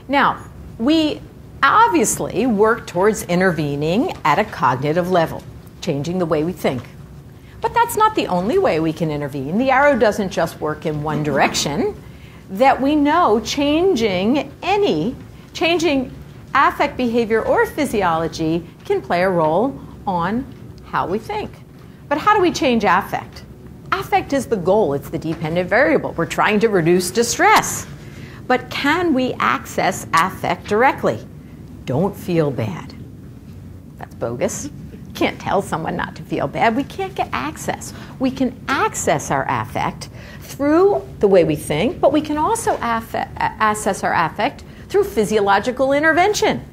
Now, we obviously work towards intervening at a cognitive level, changing the way we think. But that's not the only way we can intervene. The arrow doesn't just work in one direction. That we know changing affect, behavior, or physiology can play a role on how we think. But how do we change affect? Affect is the goal. It's the dependent variable. We're trying to reduce distress. But can we access affect directly? Don't feel bad. That's bogus. Can't tell someone not to feel bad. We can't get access. We can access our affect through the way we think, but we can also access our affect through physiological intervention,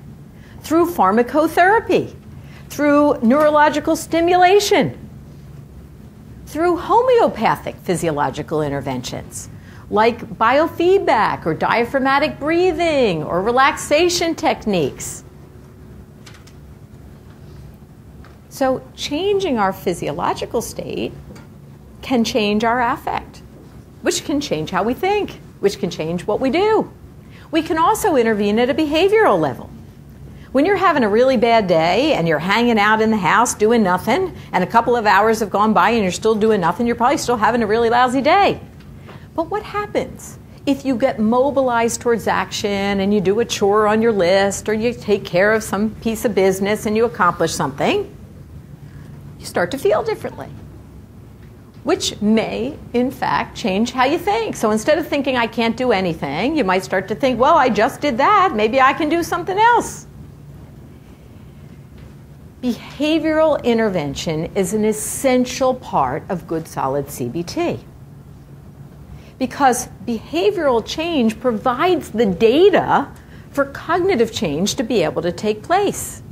through pharmacotherapy, through neurological stimulation, through homeopathic physiological interventions like biofeedback or diaphragmatic breathing or relaxation techniques. So changing our physiological state can change our affect, which can change how we think, which can change what we do. We can also intervene at a behavioral level. When you're having a really bad day and you're hanging out in the house doing nothing, and a couple of hours have gone by and you're still doing nothing, you're probably still having a really lousy day. But what happens if you get mobilized towards action and you do a chore on your list or you take care of some piece of business and you accomplish something? You start to feel differently, which may, in fact, change how you think. So instead of thinking, I can't do anything, you might start to think, well, I just did that. Maybe I can do something else. Behavioral intervention is an essential part of good, solid CBT. Because behavioral change provides the data for cognitive change to be able to take place.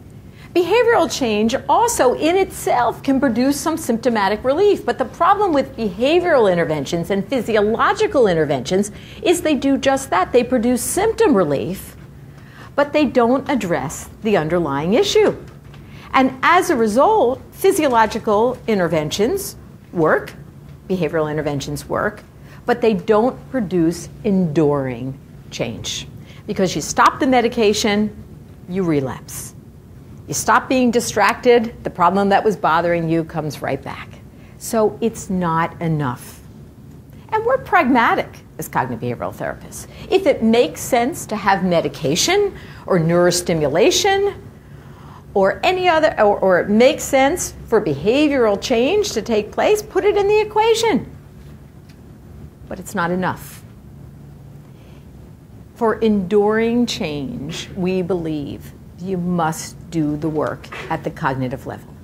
Behavioral change also in itself can produce some symptomatic relief, but the problem with behavioral interventions and physiological interventions is they do just that. They produce symptom relief, but they don't address the underlying issue. And as a result, physiological interventions work, behavioral interventions work, but they don't produce enduring change. Because you stop the medication, you relapse. You stop being distracted, the problem that was bothering you comes right back. So it's not enough. And we're pragmatic as cognitive behavioral therapists. If it makes sense to have medication or neurostimulation or any other, or it makes sense for behavioral change to take place, put it in the equation. But it's not enough. For enduring change, we believe you must do the work at the cognitive level.